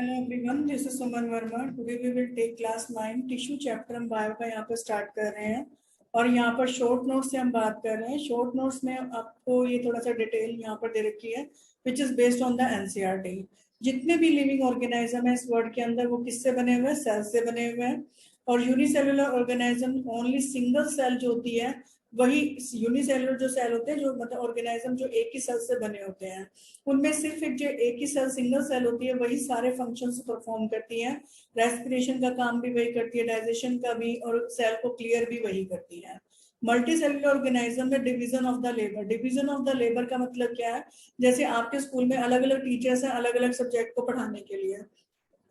Hello everyone, this is Suman Verma. Today we will take class 9 tissue chapter. हम bio का यहाँ पर स्टार्ट कर रहे हैं और यहाँ पर शॉर्ट नोट्स से हम बात कर रहे हैं। शॉर्ट नोट्स में आपको ये थोड़ा सा डिटेल यहाँ पर दे रखी है which is based on the NCERT. जितने भी लिविंग ऑर्गेनिज्म है इस वर्ल्ड के अंदर वो किससे बने हुए हैं? सेल से बने हुए हैं। और unicellular organism only single cell जो होती है वही यूनिसेलुलर जो सेल होते हैं, जो मतलब ऑर्गेनिज्म जो एक ही सेल से बने होते हैं, उनमें सिर्फ एक जो एक ही सेल सिंगल सेल होती है वही सारे फंक्शंस परफॉर्म करती है। रेस्पिरेशन का काम भी वही करती है, डाइजेशन का भी, और सेल को क्लियर भी वही करती है। मल्टी सेलुलर ऑर्गेनिज्म में division of the labour. Division of the labour का मतलब क्या है? जैसे आपके स्कूल में अलग अलग टीचर्स हैं अलग अलग सब्जेक्ट को पढ़ाने के लिए,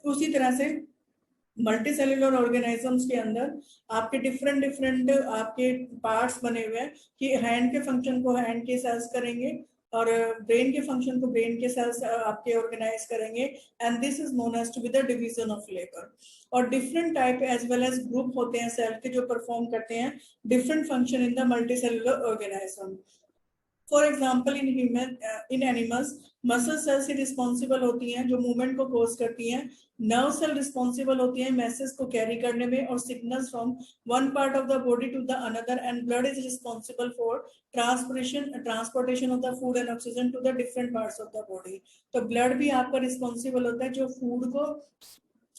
उसी तरह से मल्टी सेलुलर ऑर्गेनिजम्स के अंदर आपके डिफरेंट डिफरेंट आपके पार्ट्स बने हुए हैं कि हैंड के फंक्शन को हैंड के सेल्स करेंगे और ब्रेन के फंक्शन को ब्रेन के सेल्स आपके ऑर्गेनाइज करेंगे, and this is known as to be the division of labour. और different type as well as group होते हैं सेल के जो परफॉर्म करते हैं different function in the multicellular organism. For example in human in animals muscle cells ही responsible होती हैं जो मूवमेंट को कोज करती हैं। नर्व सेल रिस्पॉन्सिबल होती हैं मैसेज को कैरी करने में और signals from one part of the body to the another, and blood is responsible for transportation of the food and oxygen to the different parts of the body. तो blood भी आपका responsible होता है जो food को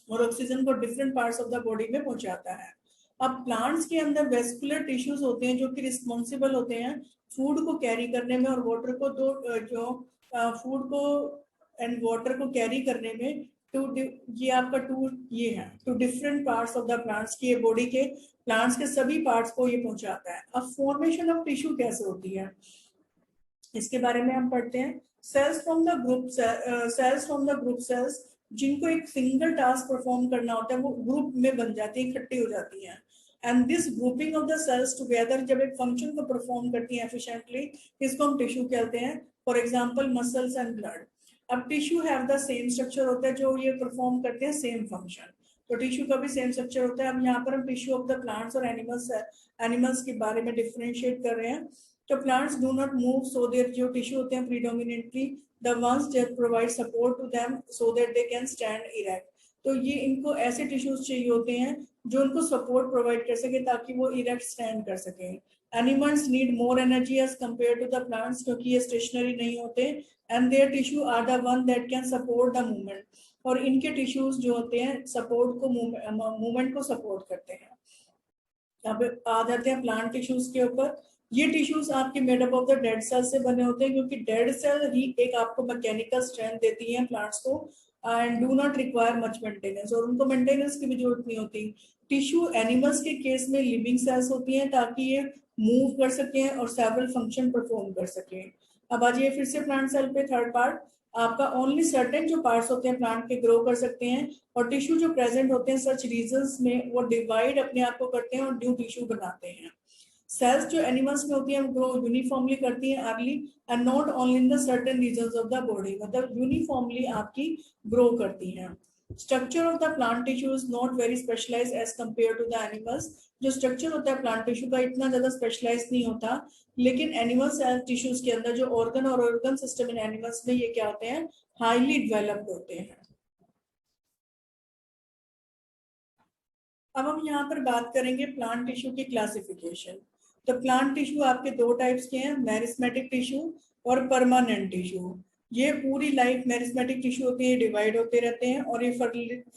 और oxygen को different parts of the body में पहुंचाता है। अब प्लांट्स के अंदर वेस्कुलर टिश्यूज होते हैं जो कि रिस्पॉन्सिबल होते हैं फूड को कैरी करने में और वाटर को जो फूड को एंड वाटर को कैरी करने में टू ये आपका टू ये है to different parts of the plants की बॉडी के प्लांट्स के सभी पार्ट्स को ये पहुंचाता है। अब फॉर्मेशन ऑफ टिश्यू कैसे होती है इसके बारे में हम पढ़ते हैं। Cells from the group cells जिनको एक सिंगल टास्क परफॉर्म करना होता है वो ग्रुप में बन जाती है, इकट्ठी हो जाती हैं। And this grouping of the cells together जब एक फंक्शन को परफॉर्म करती है एफिशिएंटली, इसको हम टिश्यू कहते हैं। For example muscles and blood. अब tissue have the same structure होता है जो ये परफॉर्म करते हैं सेम फंक्शन, तो टिश्यू का भी सेम स्ट्रक्चर होता है। अब यहाँ पर हम टिश्यू ऑफ द प्लांट्स और एनिमल्स के बारे में डिफरेंशिएट कर रहे हैं। तो plants do not move, so there जो टिश्यू होते हैं predominantly the ones that provide support to them so that they can stand erect. तो ये इनको ऐसे टिश्यूज चाहिए होते हैं जो उनको सपोर्ट प्रोवाइड कर सके ताकि वो इरेक्ट स्टैंड कर सके। Animals need more energy as compare to the plants क्योंकि ये स्टेशनरी नहीं होते, and their tissue are the one that can support the movement. और इनके टिश्यूज जो होते हैं सपोर्ट को मूवमेंट को सपोर्ट करते हैं। अब आ जाते हैं प्लांट टिश्यूज के ऊपर। ये टिश्यूज आपके made up of the dead cell से बने होते हैं क्योंकि डेड सेल ही एक आपको मैकेनिकल स्ट्रेंथ देती है प्लांट्स को, and do not require much maintenance, और उनको मेंटेनेंस की भी जरूरत नहीं होती। टिश्यू एनिमल्स के केस में लिविंग सेल्स होती हैं ताकि ये मूव कर सकें और सेवरल फंक्शन परफॉर्म कर सकें। अब आ जाइए फिर से प्लांट सेल पे थर्ड पार्ट। आपका ओनली सर्टेन जो पार्ट्स होते हैं प्लांट के ग्रो कर सकते हैं, और टिश्यू जो प्रेजेंट होते हैं सच रीजन्स में वो डिवाइड अपने आप को करते हैं और न्यू टिश्यू बनाते हैं। सेल्स जो एनिमल्स में होती है ग्रो यूनिफॉर्मली करती हैं early and not only in the certain regions of the body, मतलब यूनिफॉर्मली आपकी ग्रो करती हैं। Structure of the plant tissue is not very specialised as compare to the animals. जो स्ट्रक्चर होता है प्लांट टिश्यू का इतना ज्यादा स्पेशलाइज नहीं होता, लेकिन एनिमल सेल टिश्यूज के अंदर जो ऑर्गन और ऑर्गन सिस्टम इन एनिमल्स में ये क्या होते हैं? हाईली डेवलप्ड होते हैं। अब हम यहाँ पर बात करेंगे प्लांट टिश्यू की क्लासिफिकेशन। तो प्लांट टिश्यू आपके दो टाइप्स के हैं, मेरिस्मेटिक टिश्यू और परमानेंट टिश्यू। ये पूरी लाइफ मेरिस्मेटिक टिश्यू होती है, डिवाइड होते रहते हैं, और ये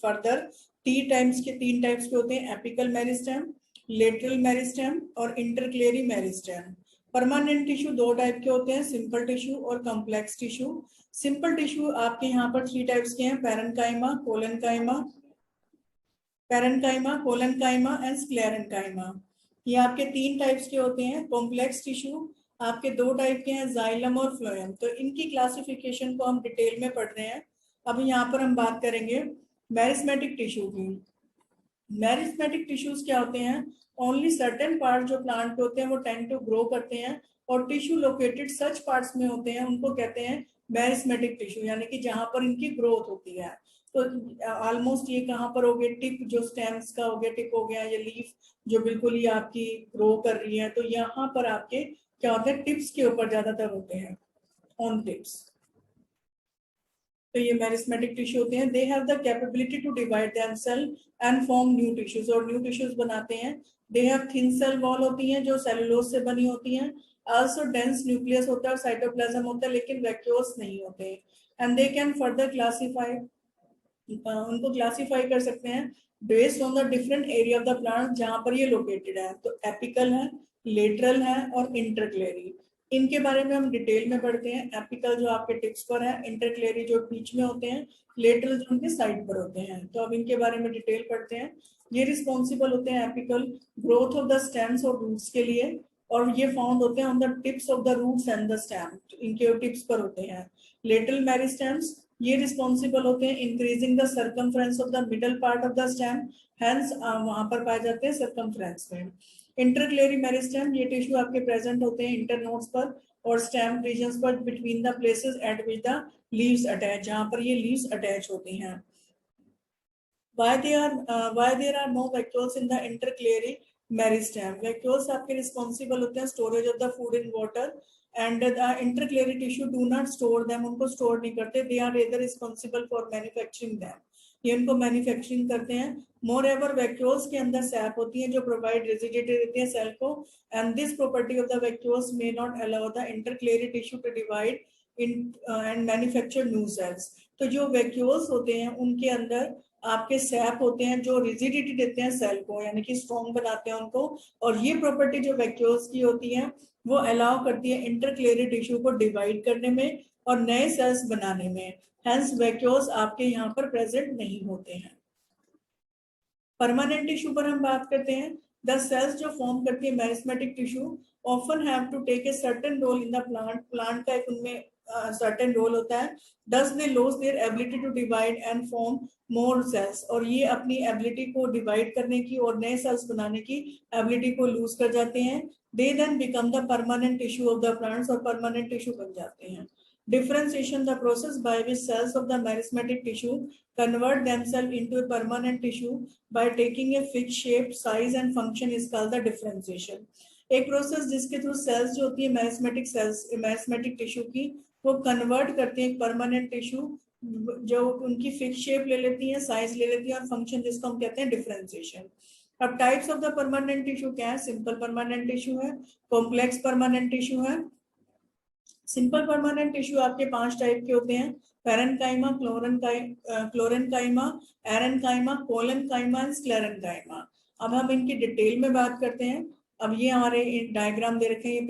फर्दर तीन टाइप्स के होते हैं, एपिकल मेरिस्टेम, लेटरल मेरिस्टेम और इंटरक्लेरी मेरिस्टेम। परमानेंट टिश्यू दो टाइप के होते हैं, सिंपल टिश्यू और कॉम्प्लेक्स टिश्यू। सिंपल टिश्यू आपके यहाँ पर थ्री टाइप्स के हैं, parenchyma, collenchyma, parenchyma, collenchyma and sclerenchyma. ये आपके तीन टाइप्स के होते हैं। कॉम्प्लेक्स टिश्यू आपके दो टाइप के हैं, जाइलम और फ्लोएम। तो इनकी क्लासिफिकेशन को हम डिटेल में पढ़ रहे हैं। अब यहाँ पर हम बात करेंगे मेरिस्मेटिक टिश्यू की। मेरिस्मेटिक टिश्यूज क्या होते हैं? ओनली सर्टेन पार्ट जो प्लांट के होते हैं वो टेंड टू ग्रो करते हैं, और टिश्यू लोकेटेड सच पार्ट्स में होते हैं उनको कहते हैं मेरिस्मेटिक टिश्यू, यानी कि जहां पर इनकी ग्रोथ होती है। तो ऑलमोस्ट ये कहाँ पर हो गए? टिप जो स्टेम्स का हो गया, टिप हो गया, ये लीफ जो बिल्कुल ही आपकी ग्रो कर रही है, तो यहाँ पर आपके क्या होता है? टिप्स के ऊपर ज्यादातर होते हैं, ऑन टिप्स। तो ये मेरिस्मेटिक टिश्यू होते हैं, they have the capability to divide themselves and form new tissues, और न्यू टिश्यूज बनाते हैं। They have thin cell wall होती हैं जो सेलुलोज से बनी होती हैं, आल्सो डेंस न्यूक्लियस होता है और साइटोप्लाज्म होता है, लेकिन वैक्यूल्स नहीं होते। And they can further classify, उनको क्लासीफाई कर सकते हैं based on the different area of the plant जहां पर ये लोकेटेड है। तो एपिकल है, लेटरल है और इंटरक्लेरी। इनके बारे में हम डिटेल में पढ़ते हैं। एपिकल जो आपके टिप्स पर है, इंटरक्लेरी जो बीच में होते हैं, लेटरल जो उनके साइड पर होते हैं। तो अब इनके बारे में डिटेल पढ़ते हैं। ये रिस्पॉन्सिबल होते हैं apical growth of the stems और रूट्स के लिए, और ये फाउंड होते हैं on the tips of the roots and the stem, इनके टिप्स पर होते हैं। लेटरल मेरिस्टेम्स ये रिस्पॉन्सिबल होते हैं increasing the circumference of the middle part of the stem, hence वहां पर पाए जाते हैं सर्कमफ्रेंस में। इंटरक्लेरी मेरिस्टेम ये टिश्यू आपके प्रेजेंट होते हैं इंटरनोड्स पर और स्टेम रीजन्स पर between the places at which the leaves attach, जहां पर ये लीव्स अटैच होती हैं। why there are no vacuoles in the intercalary meristem? Vacuoles आपके responsible होते हैं storage of the food in water, and the intercalary tissue do not store them, उनको store नहीं करते। They are rather responsible for manufacturing them, ये उनको manufacturing करते हैं। मोर एवर वैक्यूल्स के अंदर सैप होती है जो प्रोवाइड रिजिडिटी देती है सेल को, and this property of the vacuoles may not allow the intercalary tissue to divide in and manufacture new cells. तो जो वैक्यूल्स होते हैं उनके अंदर आपके सैप होते हैं जो रिजिडिटी देते हैं सेल को, यानी कि स्ट्रॉन्ग बनाते हैं उनको, और ये प्रॉपर्टी जो वैक्यूल्स की होती है वो अलाउ करती है इंटरक्लेरी टिश्यू को डिवाइड करने में और नए सेल्स बनाने में। हेंस वैक्यूल्स आपके यहाँ पर प्रेजेंट नहीं होते हैं। परमानेंट टिश्यू पर हम बात करते हैं। द सेल्स जो फॉर्म करती है meristematic tissue often have to take a certain role in the plant, plant का एक उनमें सर्टेन रोल होता है। Thus they lose their ability to divide and form more cells, और ये अपनी एबिलिटी को डिवाइड करने की और नए सेल्स बनाने की एबिलिटी को लूज कर जाते हैं। They then become the permanent tissue of the plants, और परमानेंट टिश्यू बन जाते हैं। Differentiation, the process by which cells of the meristematic tissue convert themselves into a permanent tissue by taking a fixed shape, size and function is called the differentiation. एक process जिसके through sales जो होती है meristematic sales, meristematic tissue की, वो convert करते हैं permanent tissue जो उनकी फिक्स शेप ले लेती है, साइज ले लेती है और फंक्शन, जिसको हम कहते हैं डिफरेंशिएशन। अब types of the permanent tissue क्या है? सिंपल परमानेंट टिश्यू है, कॉम्प्लेक्स परमानेंट टिश्यू है। सिंपल परमानेंट टिश्यू आपके 5 टाइप के होते हैं: पैरेन्काइमा, क्लोरेन्काइमा, एरेन्काइमा, कोलेन्काइमा एंड स्क्लेरेन्काइमा। अब हम इनकी डिटेल में बात करते हैं। अब ये हमारे डायग्राम दे रखे हैं, ये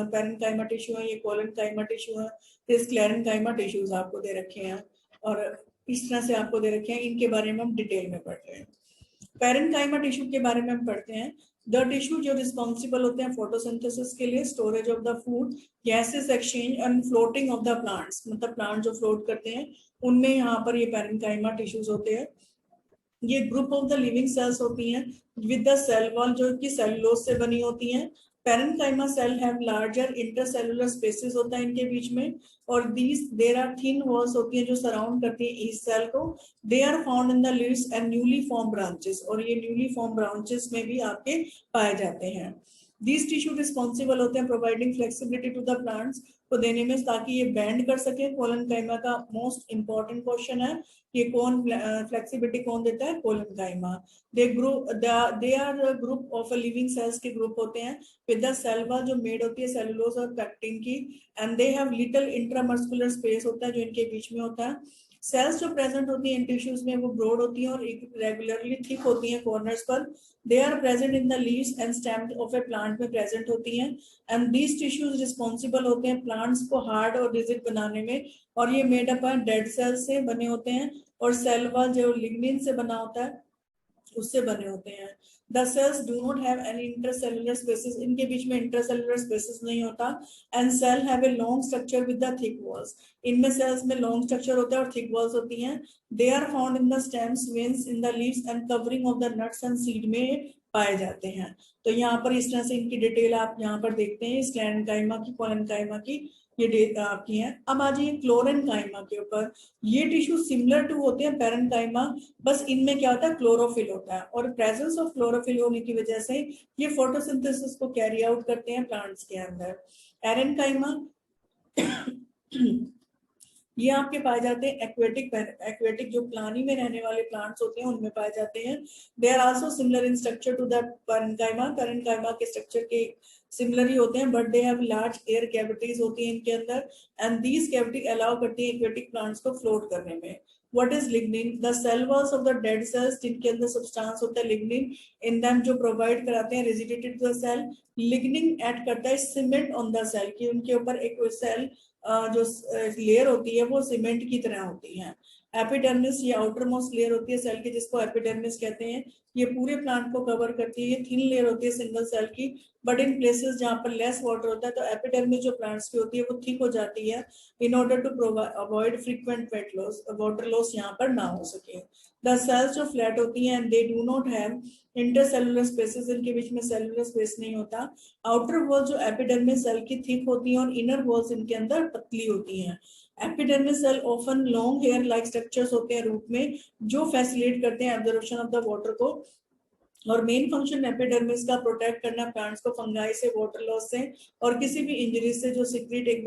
पैरेन्काइमा टिश्यू है, ये कोलेन्काइमा टिश्यू है, ये स्क्लेरेन्काइमा टिश्यूज आपको दे रखे हैं और इस तरह से आपको दे रखे हैं। इनके बारे में हम डिटेल में पढ़ते हैं। पैरेन्काइमा टिश्यू के बारे में हम पढ़ते हैं। द टिश्यू जो रिस्पॉन्सिबल होते हैं फोटोसिंथेसिस के लिए, storage of the food, gases exchange and floating of the plants, मतलब प्लांट जो फ्लोट करते हैं उनमें यहाँ पर ये पैरेन्काइमा टिश्यूज होते हैं। ये group of the living cells होती हैं विद द सेल वॉल जो कि सेलुलोज से बनी होती हैं। Parenchyma cell have larger intercellular spaces होता है इनके बीच में, और these there are thin walls होती हैं जो सराउंड करती हैं ईच सेल को। They are found in the leaves and newly form branches, और ये न्यूली फॉर्म ब्रांचेस में भी आपके पाए जाते हैं। दीज टिश्यू रिस्पॉन्सिबल होते हैं providing flexibility to the plants, को देने में, ताकि ये बेंड कर सके। कोलेन्काइमा का मोस्ट इंपॉर्टेंट क्वेश्चन है, ये कौन फ्लेक्सिबिलिटी कौन देता है? Collenchyma. They are group of living cells के ग्रुप होते हैं विद द सेल वॉल जो मेड होती है सेलुलोज और पेक्टिन की, and they have little intramuscular space होता है जो इनके बीच में होता है। सेल्स जो प्रेजेंट होती है इन टिश्यूज में वो ब्रॉड होती हैं और रेगुलरली थिक होती हैं कॉर्नर्स पर। They are present in the leaves and stem of a plant में प्रेजेंट होती हैं, एंड दीज टिश्यूज रिस्पॉन्सिबल होते हैं प्लांट्स को हार्ड और रिजिड बनाने में, और ये मेड अप डेड सेल्स से बने होते हैं, और सेल वॉल जो लिग्निन से बना होता है उससे बने होते हैं। The cells do not have any intercellular spaces, इनके बीच में intercellular spaces नहीं होता, and cell have a long structure with the thick walls, इनमें cells में long structure होता है और thick walls होती हैं। They are found in the stems, veins, in the leaves and covering of the nuts and seed में पाए जाते हैं। तो यहाँ पर इस तरह से इनकी डिटेल आप यहाँ पर देखते हैं, स्क्लेरेन्काइमा की, कोलेन्काइमा की, ये डेटा आपकी है। अब आ जाइए क्लोरेन्काइमा के ऊपर। ये टिश्यू सिमिलर टू होते हैं पैरेन्काइमा, बस इनमें क्या होता है? क्लोरोफिल होता है, और प्रेजेंस ऑफ क्लोरोफिल होने की वजह से ये फोटोसिंथेसिस को कैरी आउट करते हैं प्लांट्स के अंदर। एरेन्काइमा ये आपके पाए जाते हैं एक्वेटिक जो पानी में रहने वाले प्लांट्स होते हैं उनमें पाए जाते हैं। They are also similar in structure to the parenchyma के स्ट्रक्चर के सिमिलर ही होते हैं, but they have large air cavities होती हैं इनके अंदर, एंड दीज कैविटी अलाउ करती है एक्वेटिक प्लांट्स को फ्लोट करने में। What is lignin? The cell walls of the dead cells जिनके अंदर सब्सटेंस होता है lignin, in them जो प्रोवाइड कराते हैं rigidity to the cell. Lignin add करता है सीमेंट ऑन द सेल, कि उनके ऊपर एक सेल जो लेयर होती है वो सीमेंट की तरह होती है। एपिडर्मिस ये आउटर मोस्ट लेयर होती है सेल की, जिसको एपिडर्मिस कहते हैं। ये पूरे प्लांट को कवर करती है। ये थिन लेयर होती है सिंगल सेल की, बट इन प्लेसेस जहाँ पर लेस वाटर होता है तो एपिडर्मिस जो प्लांट्स की होती है वो थिक हो जाती है, in order to avoid frequent water loss यहाँ पर ना हो सके। The cells जो फ्लैट होती हैं, they do not have intercellular spaces, इनके बीच में सेलुलर स्पेस नहीं होता। आउटर वॉल जो एपिडर्मिस सेल की थिक होती है और इनर वॉल्स इनके अंदर पतली होती हैं। Epidermis cell often long hair like structures होते हैं रूट में, जो फैसिलिटेट करते हैं एब्जॉर्प्शन ऑफ द वाटर को। और मेन फंक्शन एपिडर्मिस का प्रोटेक्ट करना प्लांट्स को फंगाई से, वाटर लॉस से और किसी भी इंजरी से, जो सीक्रेट एक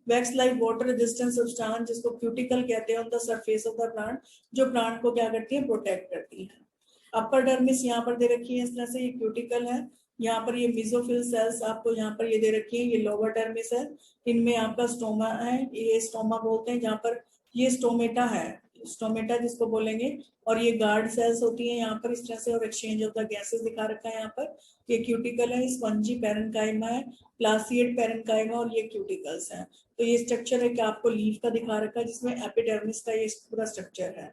wax like water resistant substance जिसको क्यूटिकल कहते हैं on the surface of the plant, जो प्लांट को क्या करती है, प्रोटेक्ट करती है। अपर डर्मिस यहाँ पर दे रखी है इस तरह से, ये क्यूटिकल है। यहाँ पर ये मिजोफिल सेल्स आपको यहाँ पर ये दे रखी है, ये लोअर डर्मिस है। इनमें आपका स्टोमा है, ये स्टोमा बोलते हैं, जहाँ पर ये स्टोमेटा है, स्टोमेटा जिसको बोलेंगे। और ये गार्ड सेल्स होती हैं यहाँ पर इस तरह से, और एक्सचेंज ऑफ द गैसेस दिखा रखा है यहाँ पर। ये क्यूटिकल है, स्पंजी पैरेन्काइमा है, प्लासिएड पैरेन्काइमा, और ये क्यूटिकल्स हैं। तो ये स्ट्रक्चर है कि आपको लीफ का दिखा रखा है, जिसमें एपिडर्मिस का ये पूरा स्ट्रक्चर है।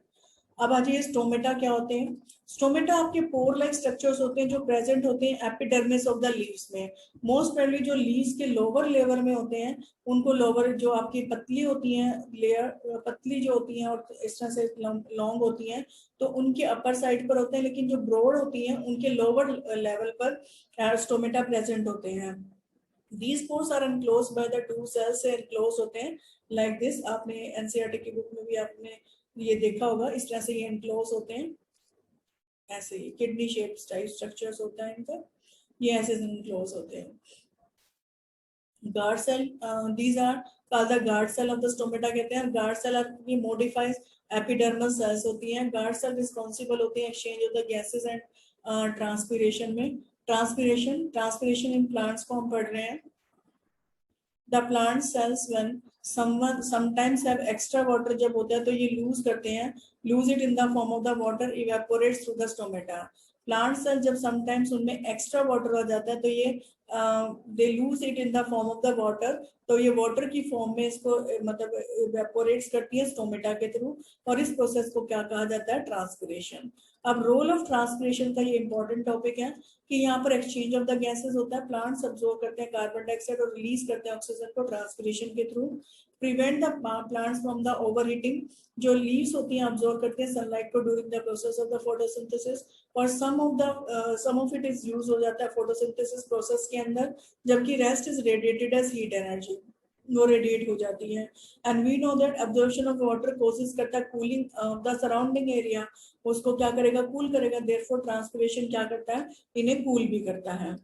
अब आ जाइए स्टोमेटा क्या होते हैं। स्टोमेटा आपके पोर लाइक स्ट्रक्चर्स होते हैं जो प्रेजेंट होते हैं एपिडर्मिस ऑफ द लीव्स में। मोस्ट प्रोबेबली जो लीव्स के लोअर लेवल में होते हैं उनको लोअर, जो आपकी पतली होती हैं लेयर, पतली जो होती हैं और इस तरह से लॉन्ग होती हैं, तो उनके अपर साइड पर होते हैं, लेकिन जो ब्रॉड होती हैं उनके लोअर लेवल पर स्टोमेटा प्रेजेंट होते हैं। These pores are enclosed by the two cells से enclosed होते हैं like this। आपने एनसीईआरटी की बुक में भी आपने ये देखा होगा, इस तरह से ये enclosed होते हैं, ऐसे ही किडनी शेप टाइप स्ट्रक्चर्स होता है इनका, ये ऐसे enclosed होते हैं। Guard cell, these are called the guard cell of the stomata कहते हैं। गार्ड सेल आपकी modifies एपिडर्मल सेल्स होती हैं। गार्ड सेल रिस्पॉन्सिबल होती है exchange of the gases and transpiration में। ट्रांसपीरेशन इन प्लांट्स को हम पढ़ रहे हैं। The plant cells when sometimes have extra water जब होता है तो ये lose करते हैं, lose it in the form of the water evaporates through the stomata। Plant cell जब समटाइम्स उनमें एक्स्ट्रा वाटर हो जाता है तो ये they lose it in the form of the water, तो ये वाटर की फॉर्म में इसको मतलब इवेपोरेट्स करती है स्टोमेटा के थ्रू, और इस प्रोसेस को क्या कहा जाता है, ट्रांसपिरेशन। अब रोल ऑफ ट्रांसपिरेशन का ये इंपॉर्टेंट टॉपिक है कि यहाँ पर एक्सचेंज ऑफ द गैसेस होता है। प्लांट्स अब्सॉर्ब करते हैं कार्बन डाइऑक्साइड और रिलीज करते हैं ऑक्सीजन को ट्रांसपिरेशन के through. Prevent the plants from the overheating, जो लीव्स होती हैं अब्सॉर्ब करते हैं सनलाइट को during the process of the photosynthesis, और some of it is use हो जाता है फोटोसिंथेसिस प्रोसेस के अंदर, जबकि rest is radiated as heat energy, वो रेडिएट हो जाती है। And we know that absorption of water कोशिश करता है कूलिंग द सराउंडिंग एरिया, उसको क्या करेगा, कूल करेगा। देयरफॉर ट्रांसपिरेशन क्या करता है, इन्हें कूल भी करता है।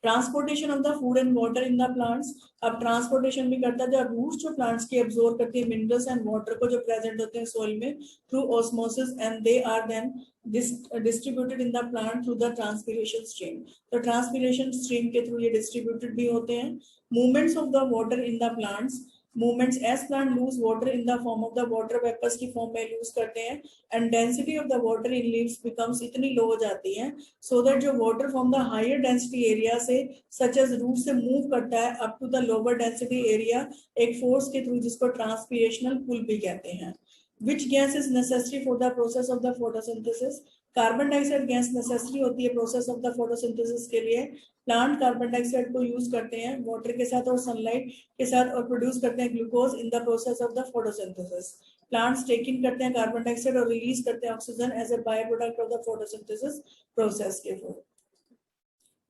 Transportation of the food and water in the plants, अब ट्रांसपोर्टेशन भी करता है, रूट्स जो प्लांट्स की एब्जॉर्ब करती है मिनरल्स एंड वाटर को जो प्रेजेंट होते हैं सोइल में through osmosis, and they are then distributed in the plant through the transpiration stream. तो ट्रांसपिरेशन स्ट्रीम के थ्रू ये डिस्ट्रीब्यूटेड भी होते हैं। Movements of the water in the plants, movements as plant lose water in the form of the water vapours की form में lose करते हैं, and density of the water in leaves becomes इतनी low हो जाती है सो दैट जो water from the higher density area से सच एज रूट से मूव करता है up to the lower density area एक फोर्स के थ्रू, जिसको ट्रांसपिरेशनल पुल भी कहते हैं। Which gas is necessary for the process of the photosynthesis? Carbon dioxide gas necessary होती है प्रोसेस ऑफ द फोटोसिंथेसिस के लिए। प्लांट कार्बन डाइऑक्साइड को यूज करते हैं वाटर के साथ और सनलाइट के साथ, और प्रोड्यूस करते हैं glucose in the process of the photosynthesis. Plants take in करते हैं कार्बन डाइऑक्साइड और रिलीज करते हैं oxygen as a by product of the photosynthesis process के थ्रू।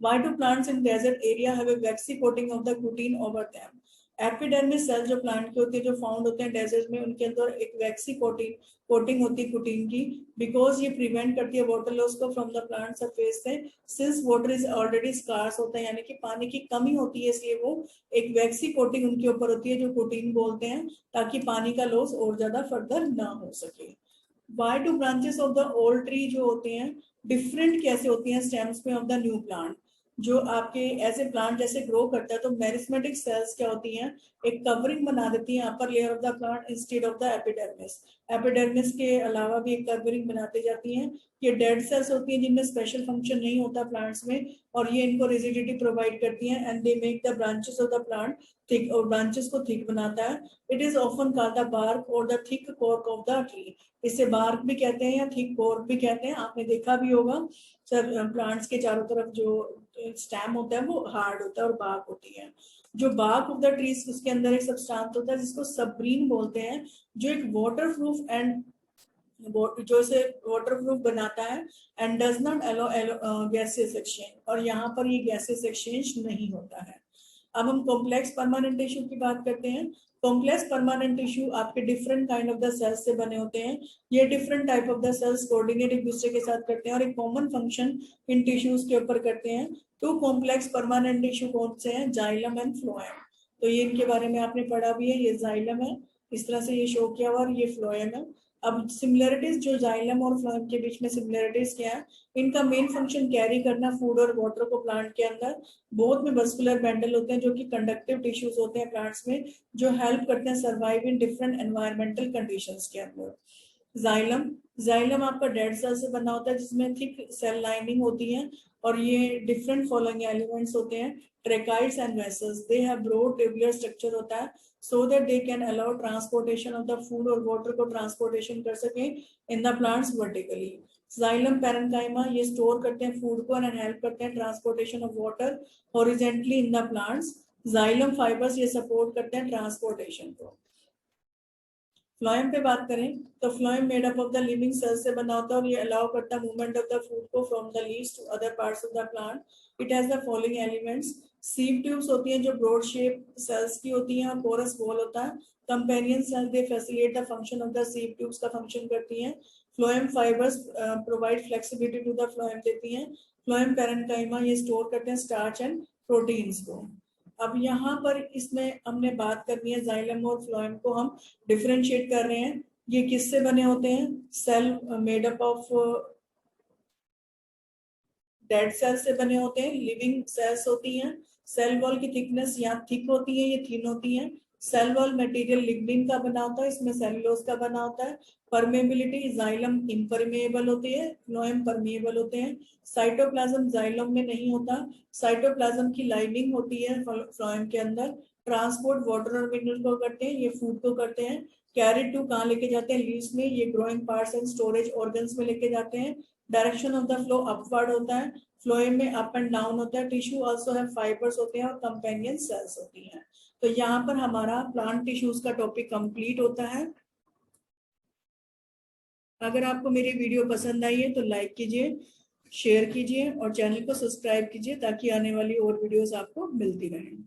Why do plants in desert area have a waxy coating of the cutin over them? Epidermis cell जो plant के होते हैं, जो फाउंड होते हैं डेजर्ट में, उनके अंदर एक वैक्सी कोटिंग होती है कुटीन की, बिकॉज ये प्रिवेंट करती है वाटर लॉस को फ्रॉम द प्लांट सरफेस से। Since water is already scarce होता है, यानी कि पानी की कमी होती है, इसलिए वो एक वैक्सी कोटिंग उनके ऊपर होती है जो कोटिन बोलते हैं, ताकि पानी का लॉस और ज्यादा फर्दर ना हो सके। Why do branches of the old tree जो होते हैं डिफरेंट कैसे होती हैं स्टेम्स में ऑफ द न्यू प्लांट? जो आपके ऐसे प्लांट जैसे ग्रो करता है तो मेरिस्मेटिक सेल्स क्या होती हैं, एक कवरिंग बना देती है upper layer of the plant instead of the epidermis. Epidermis के अलावा भी एक कवरिंग बनाती जाती है। ये डेड सेल्स होती हैं जिनमें स्पेशल फंक्शन नहीं होता प्लांट्स में, और ये इनको रिजिडिटी प्रोवाइड करती हैं and they make the branches of the plant thick, और ब्रांचेस को थिक बनाता है। It is often called the bark और the thick cork of the tree. इसे बार्क भी कहते हैं या थिक कोर्क भी कहते हैं, आपने देखा भी होगा सर प्लांट्स के चारों तरफ जो स्टेम होता है वो हार्ड होता है और बार्क होती है। जो बार्क ऑफ द ट्रीज, उसके अंदर एक सब्सटेंस होता है जिसको सब्रीन बोलते हैं, जो एक वाटर प्रूफ एंड जो इसे वाटर प्रूफ बनाता है and does not allow gases exchange, और यहाँ पर ये गैसेस एक्सचेंज नहीं होता है। अब हम कॉम्प्लेक्स परमानेंट टिश्यू की बात करते हैं। कॉम्प्लेक्स परमानेंट टिश्यू आपके different kind of the cells से बने होते हैं। ये different type of the cells coordinate एक दूसरे के साथ करते हैं और एक कॉमन फंक्शन इन टिश्यूज के ऊपर करते हैं। टू कॉम्प्लेक्स परमानेंट टिश्यू कौन से हैं? Xylem and phloem. तो ये इनके बारे में आपने पढ़ा भी है, ये जाइलम है, इस तरह से ये शो किया हुआ, और ये फ्लोएम है। अब सिमिलरिटीज जो जाइलम और फ्लोएम के बीच में सिमिलरिटीज क्या है? इनका मेन फंक्शन कैरी करना फूड और वाटर को प्लांट के अंदर। बोथ में मस्कुलर बैंडल होते हैं जो कि कंडक्टिव टिश्यूज होते हैं प्लांट्स में, जो हेल्प करते हैं survive in different environmental conditions के अंदर। जाइलम, जाइलम आपका डेड सेल से बना होता है जिसमें थिक सेल लाइनिंग होती है, और ये डिफरेंट फॉलोइंग एलिमेंट्स होते हैं, tracheids and vessels. They have broad tubular structure होता है so that they can allow transportation of the food और वाटर को ट्रांसपोर्टेशन कर सके in the plants vertically. Xylem parenchyma ये स्टोर करते हैं फूड को एंड हेल्प करते हैं transportation of water horizontally in the plants. Xylem fibres ये सपोर्ट करते हैं ट्रांसपोर्टेशन को। फ्लोएम पे बात करें तो phloem made up of the living cells से बना होता है और ये अलाउ करता है मूवमेंट ऑफ द फूड को from the leaves to other parts of the plant. It has the following elements. Sieve tubes होती हैं जो ब्रॉड शेप सेल्स की होती हैं और पोरस वॉल होता है। Companion cells they facilitate the function of the sieve tubes का फंक्शन करती हैं। Phloem fibres provide flexibility to the phloem देती हैं। फ्लोएम पैरेन्काइमा ये स्टोर करते हैं स्टार्च एंड प्रोटीन्स को। अब यहाँ पर इसमें हमने बात करनी है जाइलम और फ्लोएम को हम डिफरेंशिएट कर रहे हैं। ये किससे बने होते हैं? Cell made up of dead cell से बने होते हैं, लिविंग सेल्स होती हैं। सेल वॉल की थिकनेस यहाँ थिक होती है, ये थिन होती है। सेल वॉल मटेरियल लिग्निन का बना होता है, इसमें सेलुलोज का बना होता है। परमेबिलिटी, जाइलम इम्परमेएबल होती है, फ्लोएम परमेएबल होते हैं। साइटोप्लाज्म जाइलम में नहीं होता। साइटोप्लाज्म की लाइनिंग होती है फ्लोएम के अंदर। ट्रांसपोर्ट वाटर और मिनरल को करते हैं, ये फूड को करते हैं। कैरी टू कहाँ लेके जाते हैं? लीव्स में, ये growing parts and storage organs में लेके जाते हैं। Direction of the flow upward होता है। फ्लोएम में अप एंड डाउन होता है। टिश्यू आल्सो है फाइबर्स होते हैं और कंपेनियन सेल्स होती हैं। तो यहाँ पर हमारा प्लांट टिश्यूज का टॉपिक कंप्लीट होता है। अगर आपको मेरी वीडियो पसंद आई है तो लाइक कीजिए, शेयर कीजिए और चैनल को सब्सक्राइब कीजिए ताकि आने वाली और वीडियोस आपको मिलती रहें।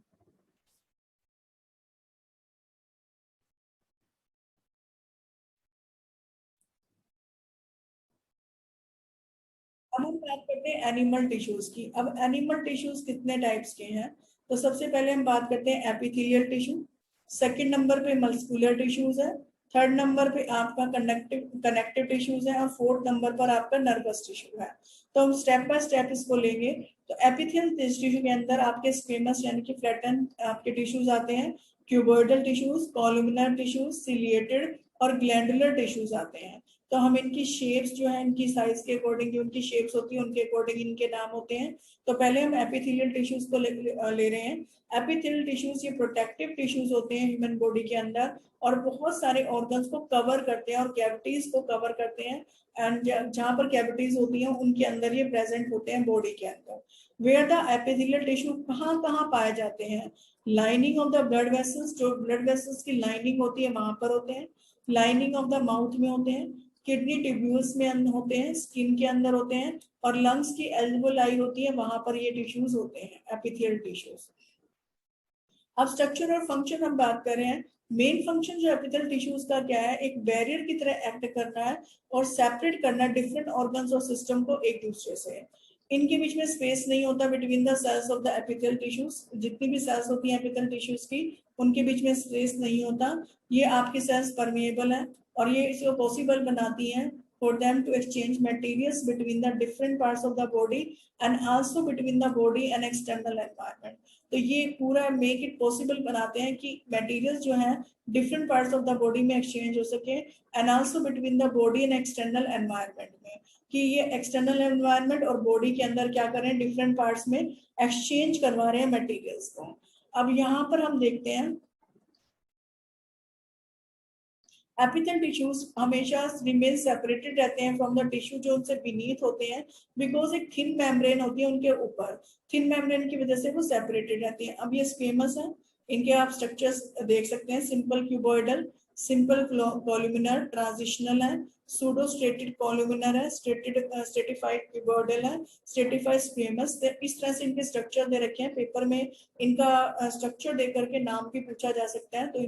अब हम बात करते हैं एनिमल टिश्यूज की। अब एनिमल टिश्यूज कितने टाइप्स के हैं? तो सबसे पहले हम बात करते हैं एपिथेलियल टिश्यू। सेकंड नंबर पे मस्कुलर टिश्यूज है। थर्ड नंबर पे आपका कनेक्टिव टिश्यूज है और फोर्थ नंबर पर आपका नर्वस टिश्यू है। तो हम स्टेप बाय स्टेप इसको लेंगे। तो एपिथेलियल टिश्यू के अंदर आपके स्क्वेमस यानी कि फ्लैटन आपके टिश्यूज आते हैं, क्यूबोइडल टिश्यूज, कॉलुमिनर टिश्यूज, सिलिएटेड और ग्लैंडुलर टिश्यूज आते हैं। तो हम इनकी शेप्स जो है, इनकी साइज के अकॉर्डिंग जो उनकी शेप्स होती है उनके अकॉर्डिंग इनके नाम होते हैं। तो पहले हम एपिथेलियल टिश्यूज को ले रहे हैं। एपिथेलियल टिश्यूज ये प्रोटेक्टिव टिश्यूज होते हैं ह्यूमन बॉडी के अंदर और बहुत सारे ऑर्गन्स को कवर करते हैं और कैविटीज को कवर करते हैं। एंड जहाँ पर कैविटीज होती हैं उनके अंदर ये प्रेजेंट होते हैं बॉडी के अंदर। वेयर द एपिथेलियल टिश्यू कहाँ कहाँ पाए जाते हैं? Lining of the blood vessels, जो ब्लड वेसल्स की लाइनिंग होती है वहां पर होते हैं। लाइनिंग ऑफ द माउथ में होते हैं। किडनी ट्यूब्यूल्स में अंदर होते हैं, स्किन के अंदर होते हैं और लंग्स की एल्वोलाई होती है, वहां पर ये टिश्यूज होते हैं एपिथेलियल टिश्यूज। अब स्ट्रक्चर और फंक्शन हम बात कर रहे हैं। मेन फंक्शन जो एपिथेलियल टिश्यूज का क्या है, एक बैरियर की तरह एक्ट करना है और सेपरेट करना डिफरेंट ऑर्गन्स और सिस्टम को एक दूसरे से। इनके बीच में स्पेस नहीं होता between the cells of the epithelial tissues. जितनी भी सेल्स होती हैं एपिथेलियल टिश्यूज की, उनके बीच में स्पेस नहीं होता। ये आपकी सेल्स परमेएबल है और ये इसको पॉसिबल बनाती हैं for them to exchange materials between the different parts of the body and also between the body and external environment. तो ये पूरा मेक इट पॉसिबल बनाते हैं कि मटेरियल्स जो हैं different parts of the body में एक्सचेंज हो सके and also between the body and external environment में, कि ये एक्सटर्नल एनवायरनमेंट और बॉडी के अंदर क्या कर रहे हैं, डिफरेंट पार्ट्स में एक्सचेंज करवा रहे हैं मटेरियल्स को। अब यहाँ पर हम देखते हैं एपिथेलियल टिश्यूज हमेशा रिमेन सेपरेटेड रहते हैं फ्रॉम द टिश्यू जो उनसे बीनीथ होते हैं, बिकॉज एक थिन मेम्ब्रेन होती है उनके ऊपर। थिन मेम्ब्रेन की वजह से वो सेपरेटेड रहती हैं। अब ये स्क्वेमस है, इनके आप स्ट्रक्चर्स देख सकते हैं, सिंपल क्यूबॉइडल, सिंपल कॉलुमिनर, ट्रांजिशनल है, सूडो स्ट्रेटेड कॉलुमिनर है, स्ट्रेटिफाइड क्यूबॉइडल है, स्ट्रेटिफाइड स्क्वेमस। इस तरह से इनके स्ट्रक्चर दे रखे हैं। पेपर में इनका स्ट्रक्चर देकर के नाम भी पूछा जा सकता है, तो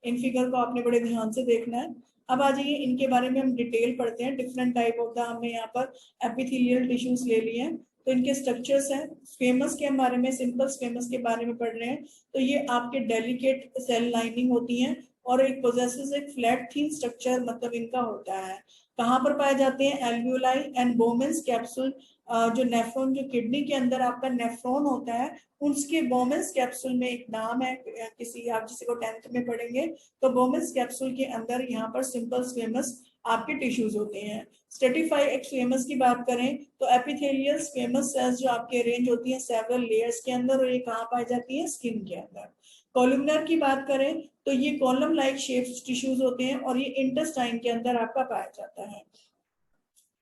इन फिगर को आपने बड़े ध्यान से देखना है। अब आ जाइए इनके बारे में हम डिटेल पढ़ते हैं। डिफरेंट टाइप ऑफ द हमने यहाँ पर एपिथेलियल टिश्यूज ले लिए हैं, तो इनके स्ट्रक्चर्स हैं। स्क्वेमस के बारे में, सिंपल स्क्वेमस के बारे में पढ़ रहे हैं, तो ये आपके डेलिकेट सेल लाइनिंग होती हैं और एक पोजेसेस एक फ्लैट थीन स्ट्रक्चर मतलब इनका होता है। कहाँ पर पाए जाते हैं, एल्वियोलाई एंड बोमेंस कैप्सूल। जो नेफ्रॉन, जो किडनी के अंदर आपका नेफ्रॉन होता है, उसके बोमेंस कैप्सूल में एक नाम है, किसी आप जिसे को 10th में पढ़ेंगे, तो बोमेंस कैप्सूल के अंदर यहाँ पर सिंपल स्क्वेमस आपके टिश्यूज होते हैं। स्ट्रेटिफाइड स्क्वेमस की बात करें तो एपिथेलियल स्क्वेमस सेल्स जो आपके अरेंज होती हैं सेवरल लेयर्स के अंदर, और ये कहाँ पाई जाती है, स्किन के अंदर। कॉलुमनर की बात करें तो ये कॉलम लाइक शेप्स टिश्यूज होते हैं और ये इंटेस्टाइन के अंदर आपका पाया जाता है।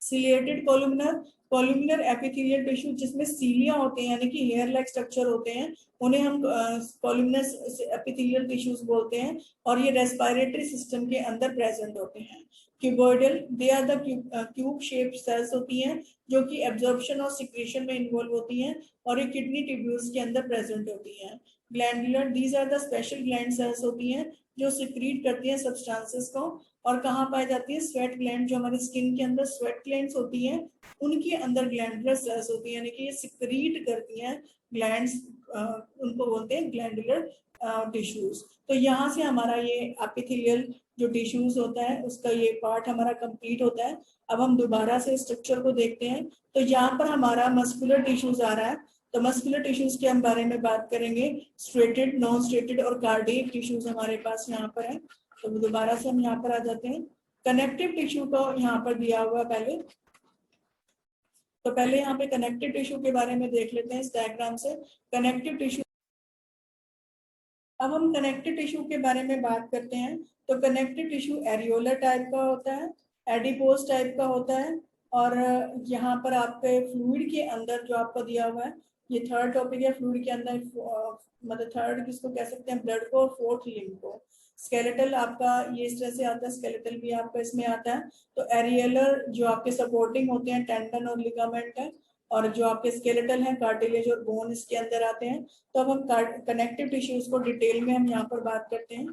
Ciliated columnar, columnar epithelial tissue जिसमें सीलिया होते हैं यानी कि हेयर लाइक स्ट्रक्चर होते हैं, उन्हें हम कॉलुमनर एपिथेलियल टिश्यूज बोलते हैं और ये रेस्पिरेटरी सिस्टम के अंदर प्रेजेंट होते हैं। Cuboidal, they are the cube shaped cells होती हैं जो कि एब्जॉर्प्शन और सिक्रेशन में इन्वॉल्व होती हैं और ये किडनी ट्यूब्यूल्स के अंदर प्रेजेंट होती हैं। Glandular, these are the special gland cells होती हैं जो सिक्रीट करती हैं सब्सटेंसेस को, और कहाँ पाई जाती है, स्वेट ग्लैंड, जो हमारे स्किन के अंदर स्वेट ग्लैंड्स होती हैं उनके अंदर ग्लैंडुलर सेल्स होती हैं, यानी कि ये सिक्रीट करती हैं ग्लैंड्स, उनको बोलते हैं ग्लैंडुलर टिश्यूज। तो यहाँ से हमारा ये एपिथेलियल जो टिश्यूज होता है उसका ये पार्ट हमारा कंप्लीट होता है। अब हम दोबारा से स्ट्रक्चर को देखते हैं, तो यहाँ पर हमारा मस्कुलर टिश्यूज आ रहा है। तो मस्कुलर टिश्यूज के हम बारे में बात करेंगे। स्ट्रेटेड, नॉन स्ट्रेटेड और कार्डियक टिश्यूज हमारे पास यहाँ पर है। तो दोबारा से हम यहाँ पर आ जाते हैं। कनेक्टिव टिश्यू को यहाँ पर दिया हुआ पहले, तो पहले यहाँ पे कनेक्टिव टिश्यू के बारे में देख लेते हैं इस डायग्राम से। कनेक्टिव टिश्यू, अब हम कनेक्टिव टिश्यू के बारे में बात करते हैं। तो कनेक्टिव टिश्यू एरियोलर टाइप का होता है, एडिपोज टाइप का होता है, और यहाँ पर आपके फ्लूइड के अंदर जो आपको दिया हुआ है, ये थर्ड टॉपिक है, फ्लूइड के अंदर मतलब थर्ड किसको कह सकते हैं, ब्लड को, और फोर्थ लिम्ब को। स्केलेटल आपका ये इस तरह से आता है, स्केलेटल भी आपका इसमें आता है। तो एरियलर जो आपके सपोर्टिंग होते हैं टेंडन और लिगामेंट है, और जो आपके स्केलेटल है कार्टिलेज और बोन इसके अंदर आते हैं। तो अब हम कनेक्टिव टिश्यूज को डिटेल में हम यहाँ पर बात करते हैं।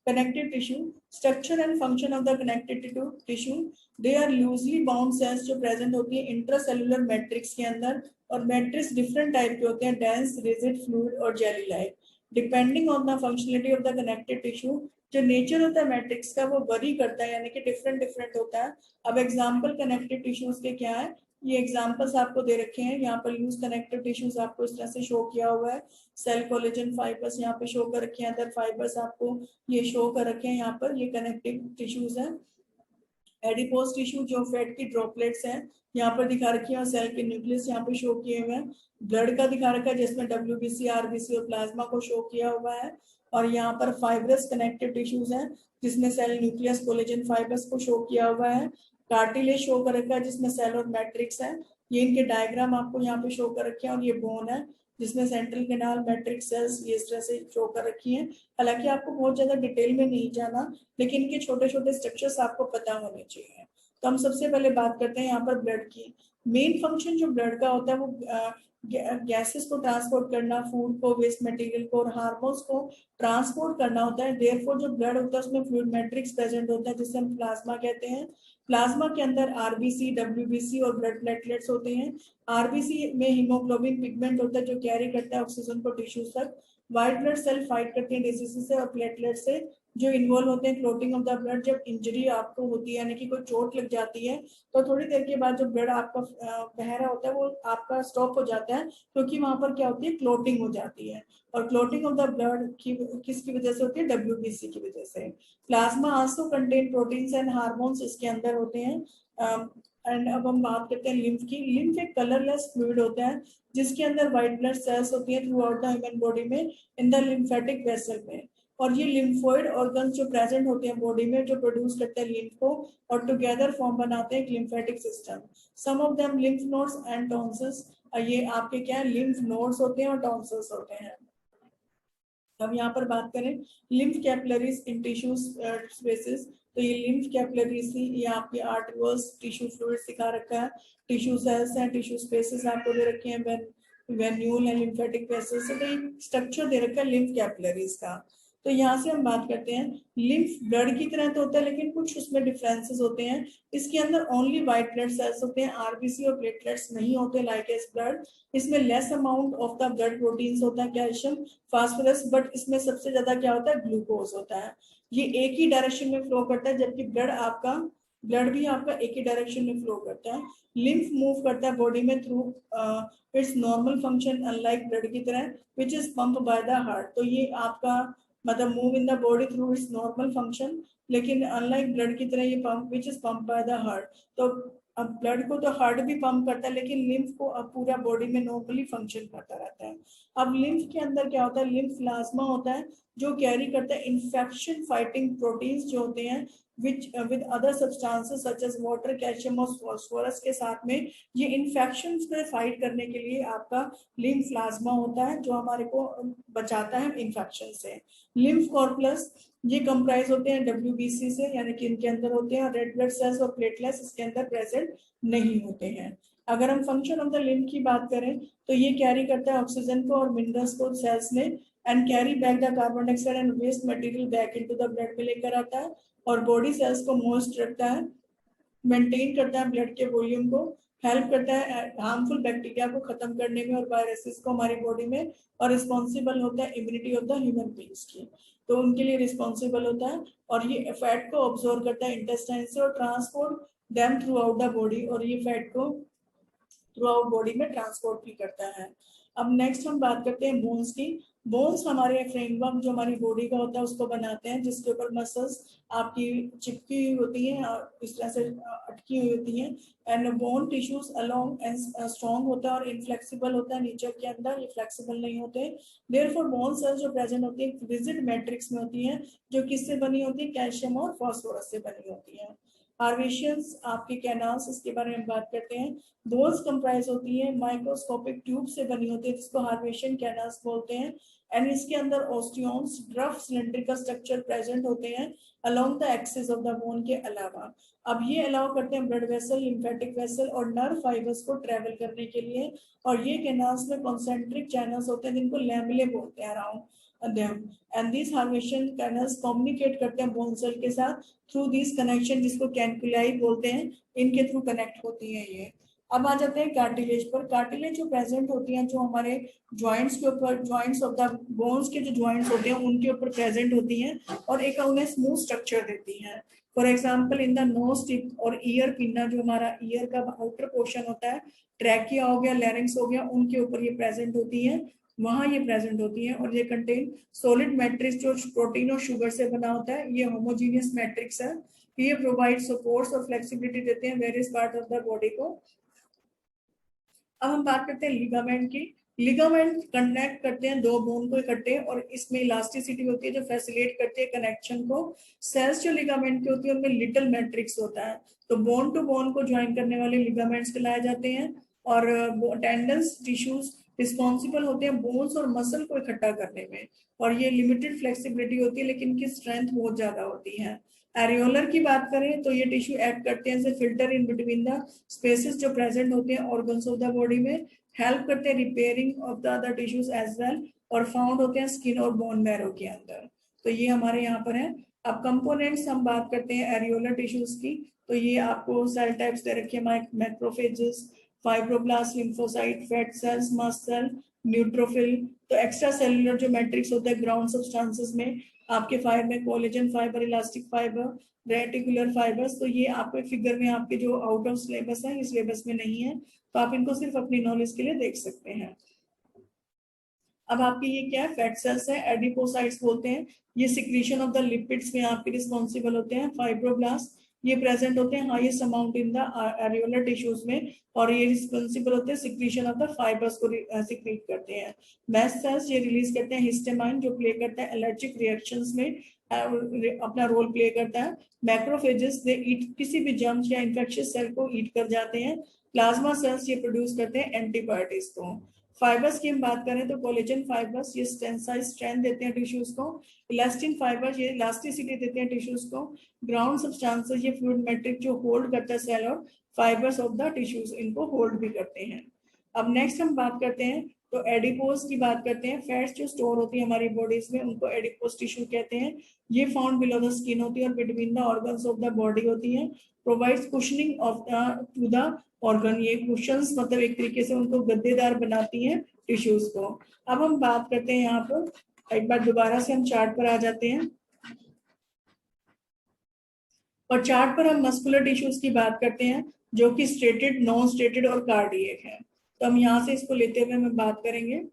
Connective tissue, structure and function of the connective tissue, they are loosely bound cells जो प्रेजेंट होती है इंट्रासेलुलर मैट्रिक्स के अंदर, और मैट्रिक्स डिफरेंट टाइप के होते हैं, डेंस, रिजिड, फ्लूइड और jelly like. Depending on the functionality of the connective tissue, जो नेचर होता है मैट्रिक्स का वो वरी करता है, यानी कि डिफरेंट डिफरेंट होता है। अब एग्जांपल कनेक्टिव टिश्यूज के क्या है, ये एग्जांपल्स आपको दे रखे हैं। यहाँ पर यूज कनेक्टिव टिश्यूज आपको इस तरह से शो किया हुआ है। सेल कोलेजन फाइबर्स यहाँ पे शो कर रखे हैं, अदर फाइबर्स आपको ये शो कर रखे हैं यहाँ पर, ये कनेक्टिव टिश्यूज है। एडिपोज टिश्यू जो फैट की ड्रॉपलेट्स हैं यहाँ पर दिखा रखी है, और सेल के न्यूक्लियस यहाँ पे शो किए हुए हैं। ब्लड का दिखा रखा है जिसमें WBC, RBC और प्लाज्मा को शो किया हुआ है, और यहाँ पर फाइब्रस कनेक्टिव टिश्यूज हैं जिसमें सेल न्यूक्लियस, कोलेजन फाइबर्स को शो किया हुआ है। कार्टिलेज शो कर रखा है जिसमें सेल और मैट्रिक्स है, ये इनके डायग्राम आपको यहाँ पे शो कर रखे हैं। और ये बोन है जिसमें सेंट्रल कैनाल, मैट्रिक्स सेल्स ये इस तरह से शो कर रखी हैं। हालांकि आपको बहुत ज्यादा डिटेल में नहीं जाना, लेकिन इनके छोटे छोटे स्ट्रक्चर्स आपको पता होने चाहिए। तो हम सबसे पहले बात करते हैं यहाँ पर ब्लड की। मेन फंक्शन जो ब्लड का होता है वो गैसेस को ट्रांसपोर्ट करना, फूड को, वेस्ट मटेरियल को और हार्मोन्स को ट्रांसपोर्ट करना होता है। देयरफॉर जो ब्लड होता है उसमें फ्लूइड मैट्रिक्स प्रेजेंट होता है जिसे हम प्लाज्मा कहते हैं। प्लाज्मा के अंदर आरबीसी, डब्ल्यूबीसी और ब्लड प्लेटलेट्स होते हैं। आरबीसी में हीमोग्लोबिन पिगमेंट होता है जो कैरी करता है ऑक्सीजन को टिश्यूज तक। व्हाइट ब्लड सेल फाइट करते हैं डिजीज से, और प्लेटलेट से जो इन्वॉल्व होते हैं क्लोटिंग ऑफ द ब्लड। जब इंजरी आपको होती है यानी कि कोई चोट लग जाती है तो थोड़ी देर के बाद जो ब्लड आपका बह रहा होता है वो आपका स्टॉप हो जाता है, क्योंकि वहां पर क्या होती है, क्लोटिंग हो जाती है। और क्लोटिंग ऑफ द ब्लड की किसकी वजह से होती है, डब्ल्यूबीसी की वजह से। Plasma also contain proteins and hormones इसके अंदर होते हैं। एंड अब हम बात करते हैं लिम्फ की। लिम्फ एक कलरलेस फ्लूइड होता है जिसके अंदर व्हाइट ब्लड सेल्स होती है through out the human body में, इन द लिम्फेटिक वेसल में। और ये लिम्फोइड ऑर्गन्स जो प्रेजेंट होते हैं बॉडी में, जो प्रोड्यूस करते हैं लिम्फ को, और टुगेदर फॉर्म बनाते हैं एक lymphatic system. Some of them lymph nodes and tonsils, ये आपके क्या है, लिम्फ नोड्स होते हैं और टॉन्सिल्स होते हैं। अब यहाँ पर बात करें lymph capillaries in tissue spaces, तो ये लिम्फ कैपिलरीज ये आपके आर्टरियोल्स, टिश्यू फ्लूइड दिखा रखा है, टिश्यू सेल्स हैं, टिश्यू स्पेसेस आपको दे रखे हैं, वेन्यूल एंड लिम्फेटिक वेसल्स, तो स्ट्रक्चर दे रखा है लिम्फ कैपिलरीज का। तो यहाँ से हम बात करते हैं, लिम्फ ब्लड की तरह तो होता है लेकिन कुछ उसमें डिफरेंसेस होते हैं। इसके अंदर ओनली व्हाइट ब्लड सेल्स होते हैं, आरबीसी और प्लेटलेट्स नहीं होते लाइक एस ब्लड। इसमें less amount of the blood proteins होता है, कैल्शियम, फास्फोरस, बट इसमें सबसे ज्यादा क्या होता है, ग्लूकोज होता है। ये एक ही डायरेक्शन में फ्लो करता है, जबकि ब्लड भी आपका एक ही डायरेक्शन में फ्लो करता है। लिम्फ मूव करता है बॉडी में through it's normal function, unlike blood की तरह which is pump by the heart. तो ये आपका मतलब move in the body through it's normal function, लेकिन अनलाइक ब्लड की तरह ये pump which is pump by the heart. तो अब ब्लड को तो हार्ट भी पंप करता है, लेकिन लिम्फ को अब पूरा बॉडी में नॉर्मली फंक्शन करता रहता है। अब लिम्फ के अंदर क्या होता है, लिम्फ प्लाज्मा होता है जो कैरी करता है इन्फेक्शन फाइटिंग प्रोटीन्स जो होते हैं which with other substances such as water, calcium और फास्फोरस के साथ में। ये इन्फेक्शन से फाइट करने के लिए आपका लिम्फ प्लाज्मा होता है जो हमारे को बचाता है इन्फेक्शन से। लिम्फ कॉर्पस ये कंप्राइज होते हैं डब्ल्यूबीसी से, यानी कि इनके अंदर होते हैं, रेड ब्लड सेल्स और प्लेटलेट्स इसके अंदर प्रेजेंट नहीं होते हैं। अगर हम फंक्शन ऑफ द लिम्फ की बात करें तो ये कैरी करता है ऑक्सीजन को और मिनरल्स को सेल्स में, and carry back the carbon dioxide and waste material back into the blood में लेकर आता है, और बॉडी सेल्स को मॉइस्ट रखता है, मेंटेन करता है ब्लड के वॉल्यूम को, हेल्प करता है हार्मफुल बैक्टीरिया को खत्म करने में और वायरसेस को हमारी बॉडी में, और रिस्पॉन्सिबल होता है immunity of the human beings की, तो उनके लिए रिस्पॉन्सिबल होता है। और ये फैट को ऑब्जॉर्व करता है इंटेस्टाइन से और transport them through out the body, और ये फैट को थ्रू आउट बॉडी में ट्रांसपोर्ट भी करता है। अब नेक्स्ट हम बात करते हैं बोन्स की। बोन्स हमारे फ्रेमवर्क जो हमारी बॉडी का होता है उसको बनाते हैं, जिसके ऊपर मसल्स आपकी चिपकी हुई होती हैं और इस तरह से अटकी हुई होती हैं। And bone tissues along and strong होता है और इनफ्लेक्सिबल होता है नीचे के अंदर, ये फ्लेक्सिबल नहीं होते। देयरफॉर बोन सेल्स जो प्रेजेंट होती है रिजिड मैट्रिक्स में होती हैं, जो किससे बनी होती है, कैल्शियम और फास्फोरस से बनी होती है। हार्वेशियंस आपके कैनाल्स, इसके बारे में बात करते हैं। बोन्स कंप्राइज होती है माइक्रोस्कोपिक ट्यूब से बनी होती है जिसको हार्वेशियन कैनाल्स बोलते हैं, एंड इसके अंदर ऑस्टियोन्स रफ सिलेंड्रिकल स्ट्रक्चर प्रेजेंट होते हैं along the axis of the bone के अलावा। अब ये अलाउ करते हैं ब्लड वेसल, लिम्फेटिक वेसल और नर्व फाइबर्स को ट्रेवल करने के लिए, और ये कैनाल्स में कॉन्सेंट्रिक चैनल्स होते हैं जिनको लैमेले बोलते हैं around them, and these Haversian canals communicate करते हैं बोन सेल के साथ थ्रू दिस कनेक्शन, जिसको कैनकुलाई बोलते हैं, इनके थ्रू कनेक्ट होती है ये। अब आ जाते हैं कार्टिलेज पर। कार्टिलेज जो प्रेजेंट होती हैं जो हमारे जॉइंट्स के ऊपर, जॉइंट्स ऑफ द बोन्स के जो जॉइंट्स होते हैं उनके ऊपर प्रेजेंट होती हैं और एक उन्हें स्मूथ स्ट्रक्चर देती हैं। For example in the nose tip और ईयर पिन्ना, जो हमारा ईयर का आउटर पोर्शन होता है, ट्रैकिया हो गया, लैरिंक्स हो गया, उनके ऊपर ये प्रेजेंट होती है, वहां ये प्रेजेंट होती है। और ये कंटेन सॉलिड मैट्रिक्स जो प्रोटीन और शुगर से बना होता है, ये होमोजीनियस मैट्रिक्स है। ये प्रोवाइड सपोर्ट्स और फ्लेक्सिबिलिटी देते हैं various part of the body को। अब हम बात करते हैं लिगामेंट की। लिगामेंट कनेक्ट करते हैं दो बोन को इकट्ठे, और इसमें इलास्टिसिटी होती है जो फैसिलिटेट करती है कनेक्शन को। सेल्स जो लिगामेंट की होती है उनमें लिटिल मैट्रिक्स होता है, तो बोन टू बोन को ज्वाइन करने वाले लिगामेंट्स कहलाए जाते हैं। और टेंडन्स टिश्यूज रिस्पॉन्सिबल होते हैं बोन्स और मसल को इकट्ठा करने में, और ये लिमिटेड फ्लेक्सिबिलिटी होती है लेकिन इनकी स्ट्रेंथ बहुत ज्यादा होती है। एरियोलर की बात करें तो ये टिश्यू एक्ट करते हैं filter in between the spaces जो प्रेजेंट होते हैं ऑर्गन्स ऑफ द बॉडी में, हेल्प करते हैं repairing of the other tissues as well, और फाउंड होते हैं स्किन और बोन मैरो के अंदर। तो ये हमारे यहाँ पर है। अब कंपोनेंट्स हम बात करते हैं एरियोलर टिश्यूज की, तो ये आपको सेल टाइप्स दे रखे हैं, macrophages, fibroblast, lymphocyte, fat cells, mast cell, neutrophil. तो एक्स्ट्रा सेलुलर जो मैट्रिक्स होता है ग्राउंड सब्सटेंसेस में आपके फाइबर में collagen fibre, elastic fibre, reticular fibres. तो ये आपके फिगर में आपके जो आउट ऑफ सिलेबस है, इस सिलेबस में नहीं है, तो आप इनको सिर्फ अपनी नॉलेज के लिए देख सकते हैं। अब आपके ये क्या है, फैट सेल्स है, एडिपोसाइट्स बोलते हैं। ये सिक्रीशन ऑफ द लिपिड्स में आपके रिस्पॉन्सिबल होते हैं। फाइब्रोब्लास्ट ये प्रेजेंट होते हैं highest amount in the areolar tissues में, और ये रिस्पॉन्सिबल होते हैं सिक्रीशन ऑफ द फाइबर्स को सिक्रीट करते हैं। मैस्ट सेल्स ये रिलीज करते हैं हिस्टामाइन जो प्ले करता है एलर्जिक रिएक्शंस में, अपना रोल प्ले करता है। मैक्रोफेजेस दे ईट किसी भी जर्म्स या इंफेक्शियस सेल को ईट कर जाते हैं। प्लाज्मा सेल्स ये प्रोड्यूस करते हैं एंटीबायोटिक्स को। फाइबर्स की हम बात करें तो कोलेजन फाइबर्स ये टेंसाइल स्ट्रेंथ देते हैं टिश्यूज को। इलास्टिन फाइबर्स ये इलास्टिसिटी देते हैं टिश्यूज को। ग्राउंड सब्सटेंसेस ये फ्लूइड मैट्रिक्स जो होल्ड करता है सेल, और फाइबर्स ऑफ द टिश्यूज इनको होल्ड भी करते हैं। अब नेक्स्ट हम बात करते हैं तो एडिपोज की बात करते हैं। फैट्स जो स्टोर होती है हमारी बॉडीज में उनको एडिपोज टिश्यू कहते हैं। ये फाउंड बिलो द स्किन होती है और between the organs of the body होती है। Provides cushioning of to the organ, ये कुशंस मतलब एक तरीके से उनको गद्देदार बनाती हैं टिश्यूज को। अब हम बात करते हैं यहाँ पर, एक बार दोबारा से हम चार्ट पर आ जाते हैं, और चार्ट पर हम मस्कुलर टिश्यूज की बात करते हैं जो कि स्ट्रेटेड, नॉन स्ट्रेटेड और कार्डियक है। तो हम यहाँ से इसको लेते हुए हम बात करेंगे।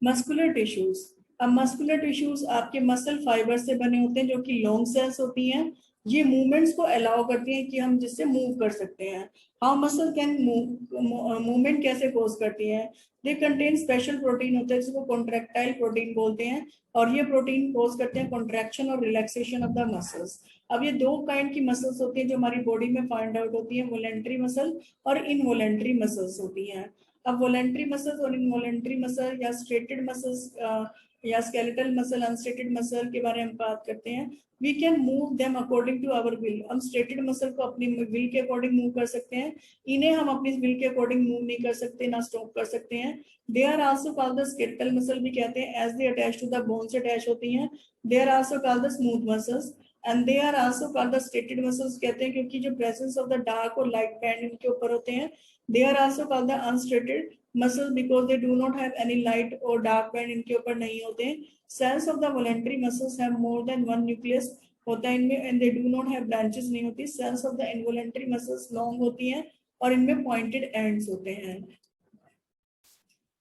Muscular tissues. अब मस्कुलर टिश्यूज आपके मसल फाइबर से बने होते हैं जो कि लॉन्ग सेल्स होती हैं। ये मूवमेंट्स को अलाउ करती हैं कि हम जिससे मूव कर सकते हैं। How muscle can move, movement कैसे कोज करती है। दे कंटेन स्पेशल प्रोटीन होते हैं जिसको कॉन्ट्रैक्टाइल प्रोटीन बोलते हैं, और ये प्रोटीन कोज करते हैं कॉन्ट्रैक्शन और रिलैक्सेशन ऑफ द मसल्स। अब ये दो काइंड की मसल्स होती हैं जो हमारी बॉडी में फाइंड आउट होती है, वोलेंट्री मसल और इनवोलेंट्री मसल्स होती हैं। अब वोलेंट्री मसल्स और इनवोलेंट्री मसल या स्ट्रेटेड मसल्स या स्केलेटल मसल, अनस्ट्रेटेड मसल के बारे में बात करते हैं। We can move them according to our will. हम स्ट्रेटेड मसल को अपनी विल के अकॉर्डिंग मूव कर सकते हैं, इन्हें हम अपनी विल के अकॉर्डिंग मूव नहीं कर सकते, ना स्टॉप कर सकते हैं। They are also called the skeletal muscle भी कहते हैं, as they attach to the bone से अटैच होती हैं। They are also called the smooth muscles, and they are also called the striated muscles कहते हैं क्योंकि जो प्रेजेंस ऑफ द डार्क और लाइट बैंड इनके ऊपर होते हैं। They are also called the unstriated muscle because they do not have any light और डार्क बैंड इनके ऊपर नहीं होते हैं। Cells of the voluntary muscles have more than one nucleus होता है इनमें, and they do not have branches नहीं होती। Cells of the involuntary muscles long होती हैं और इनमें पॉइंटेड एंड्स होते हैं,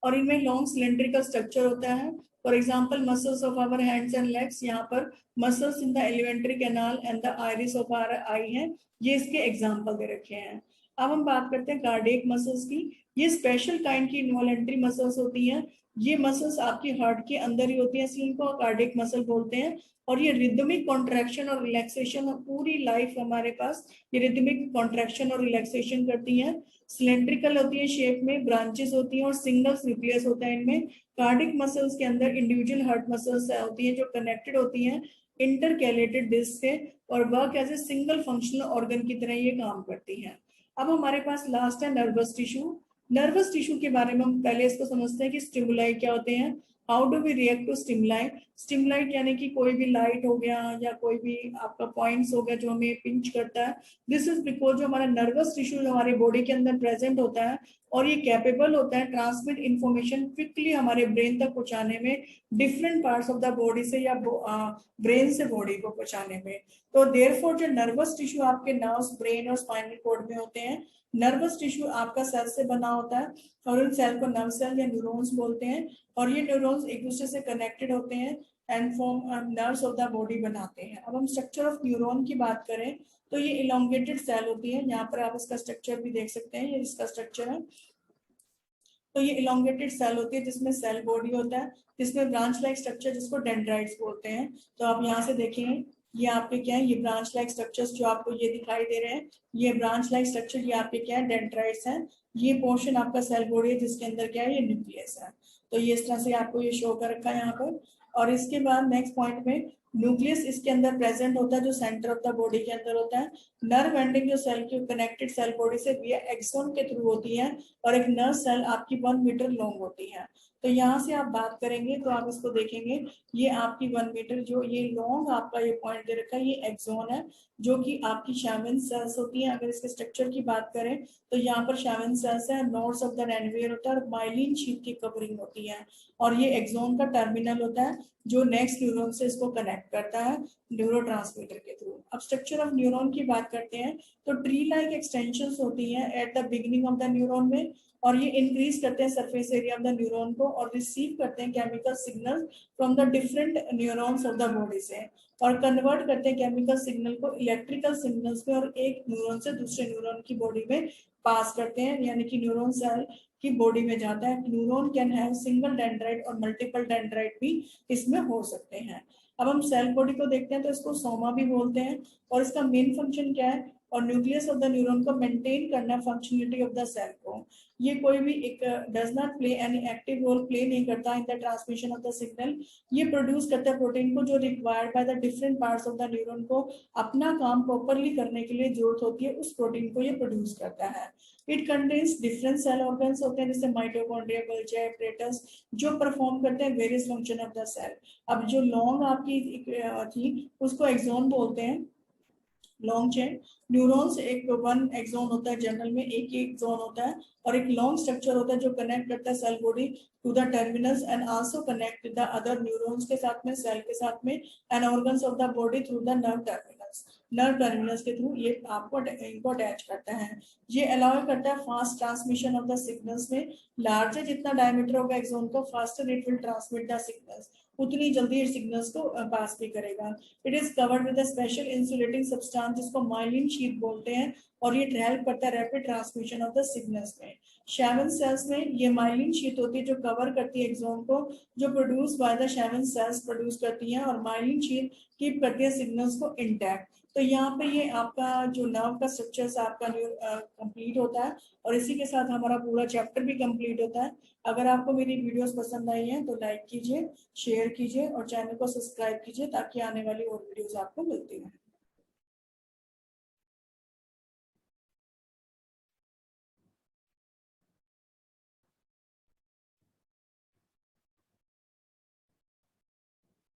और इनमें लॉन्ग सिलेंड्रिकल स्ट्रक्चर होता है। For example muscles of our hands and legs, यहाँ पर muscles in the alimentary canal and the iris of our eye है, ये इसके एग्जाम्पल दे रखे हैं। अब हम बात करते हैं कार्डियक मसल्स की। ये स्पेशल काइंड की इनवॉलेंट्री मसल्स होती हैं। ये मसल्स आपकी हार्ट के अंदर ही होती है, इसलिए इनको कार्डियक मसल बोलते हैं। और ये रिदमिक कॉन्ट्रैक्शन और रिलैक्सेशन पूरी लाइफ हमारे पास ये रिदमिक कॉन्ट्रैक्शन और रिलैक्सेशन करती हैं। सिलेंड्रिकल होती है शेप में, ब्रांचेस होती हैं और सिंगल न्यूक्लियस होता है इनमें। कार्डिक मसल्स के अंदर इंडिविजुअल हार्ट मसल्स होती हैं जो कनेक्टेड होती हैं इंटरकैलेटेड डिस्क से, और work as a single functional organ की तरह ये काम करती हैं। अब हमारे पास लास्ट है नर्वस टिश्यू। नर्वस टिश्यू के बारे में हम पहले इसको समझते हैं कि स्टिमुलाई क्या होते हैं। How do we react to stimuli. Stimuli यानी कि कोई भी लाइट हो गया या कोई भी आपका पॉइंट्स हो गया जो हमें पिंच करता है। दिस इज बिकॉज जो हमारा नर्वस टिश्यू हमारे बॉडी के अंदर प्रेजेंट होता है, और ये कैपेबल होता है ट्रांसमिट इंफॉर्मेशन क्विकली हमारे ब्रेन तक पहुंचाने में, different parts of the body से या ब्रेन से बॉडी को पहुंचाने में। तो देयरफॉर जो नर्वस टिश्यू आपके नर्व्स, ब्रेन और स्पाइनल कॉर्ड में होते हैं। नर्वस टिश्यू आपका सेल से बना होता है, और उन सेल को नर्व सेल या न्यूरॉन्स बोलते हैं, और ये न्यूरॉन्स एक दूसरे से कनेक्टेड होते हैं and form nerves of the body बनाते हैं। अब हम स्ट्रक्चर ऑफ न्यूरॉन की बात करें तो ये इलोंगेटेड सेल होती है, यहाँ पर आप इसका स्ट्रक्चर भी देख सकते हैं, ये इसका स्ट्रक्चर है। तो ये इलोंगेटेड सेल होती है जिसमें सेल बॉडी होता है, जिसमें ब्रांच लाइक स्ट्रक्चर जिसको डेंड्राइट्स बोलते हैं। तो आप यहाँ से देखेंगे ये आपके क्या है, ये ब्रांच लाइक स्ट्रक्चर्स जो आपको ये दिखाई दे रहे हैं, ये ब्रांच लाइक स्ट्रक्चर, ये आपके क्या है, डेंड्राइट्स हैं। ये पोर्शन आपका सेल बॉडी है जिसके अंदर क्या है, ये न्यूक्लियस है। तो ये इस तरह से आपको ये शो कर रखा है यहाँ पर। और इसके बाद नेक्स्ट पॉइंट में न्यूक्लियस इसके अंदर प्रेजेंट होता है जो सेंटर ऑफ द बॉडी के अंदर होता है। नर्व एंडिंग जो सेल की कनेक्टेड सेल बॉडी से विया एक्सोन के थ्रू होती है, और एक नर्व सेल आपकी 1 मीटर लॉन्ग होती है। तो यहाँ से आप बात करेंगे तो आप इसको देखेंगे, ये आपकी 1 मीटर जो ये लॉन्ग आपका ये पॉइंट दे रखा है, ये एक्सोन है जो कि आपकी शैवन सेल्स होती है। अगर इसके स्ट्रक्चर की बात करें तो यहाँ पर शैवन सेल्स है, नोड्स ऑफ द रैनवियर होता है और माइलिन शीट की कवरिंग होती है। और ये एक्सोन का टर्मिनल होता है जो नेक्स्ट न्यूरॉन से इसको कनेक्ट करता है न्यूरोट्रांसमीटर के थ्रू। अब स्ट्रक्चर ऑफ न्यूरॉन की बात करते हैं तो ट्री लाइक एक्सटेंशंस होती हैं at the beginning of the neuron में, और ये इंक्रीज करते हैं surface area of the neuron को और रिसीव करते हैं chemical signal from the different neurons of the body से, और कन्वर्ट करते हैं केमिकल सिग्नल को इलेक्ट्रिकल सिग्नल्स में, और एक न्यूरॉन से दूसरे न्यूरॉन की बॉडी में पास करते हैं, यानी कि न्यूरॉन सेल की बॉडी में जाता है। Neuron can have single dendrite और मल्टीपल डेंड्राइट भी इसमें हो सकते हैं। अब हम सेल बॉडी को देखते हैं तो इसको सोमा भी बोलते हैं, और इसका मेन फंक्शन क्या है, और न्यूक्लियस ऑफ द न्यूरॉन को मेंटेन करना फंक्शनलिटी ऑफ द सेल को। ये कोई भी एक does not play any active role play नहीं करता in the transmission of the signal. ये प्रोड्यूस करता है प्रोटीन को जो required by the different parts of the neuron को अपना काम प्रॉपरली करने के लिए जरूरत होती है, उस प्रोटीन को ये प्रोड्यूस करता है। It contains different cell organs होते हैं जैसे माइटोकॉन्ड्रिया, गोल्गी, एपरेटस, जो परफॉर्म करते हैं various function of the cell. अब जो लॉन्ग आपकी थी उसको एक्सोन बोलते हैं, लॉन्ग चेन। न्यूरॉन्स एक वन एक्सोन होता है, जनरल में एक ही एक्सोन होता है, और एक लॉन्ग स्ट्रक्चर होता है जो कनेक्ट करता है cell body to the terminus and also connect the other neurons के साथ में, सेल के साथ में, and organs of the body through the nerve terminus. Nerve terminus के थ्रू ये आपको इनको अटैच करता है। ये अलाउ करता है fast transmission of the signals में। लार्जर जितना डायमीटर होगा एक्सोन को, faster it will transmit the signals, उतनी जल्दी सिग्नल्स को पास भी करेगा। It is covered with a special insulating substance जिसको माइलिन शीट बोलते हैं, और ये हेल्प करता है rapid transmission of the signals में। शैवन सेल्स में ये माइलिन शीट होती है जो कवर करती है एक्सोन को, जो produce by the Schwann cells produce करती है, और माइलिन शीट कीप करती है सिग्नल्स को इंटैक्ट। तो यहाँ पे ये आपका जो नर्व का स्ट्रक्चर आपका कंप्लीट होता है, और इसी के साथ हमारा पूरा चैप्टर भी कंप्लीट होता है। अगर आपको मेरी वीडियोस पसंद आई हैं तो लाइक कीजिए, शेयर कीजिए और चैनल को सब्सक्राइब कीजिए ताकि आने वाली और वीडियोस आपको मिलती हैं।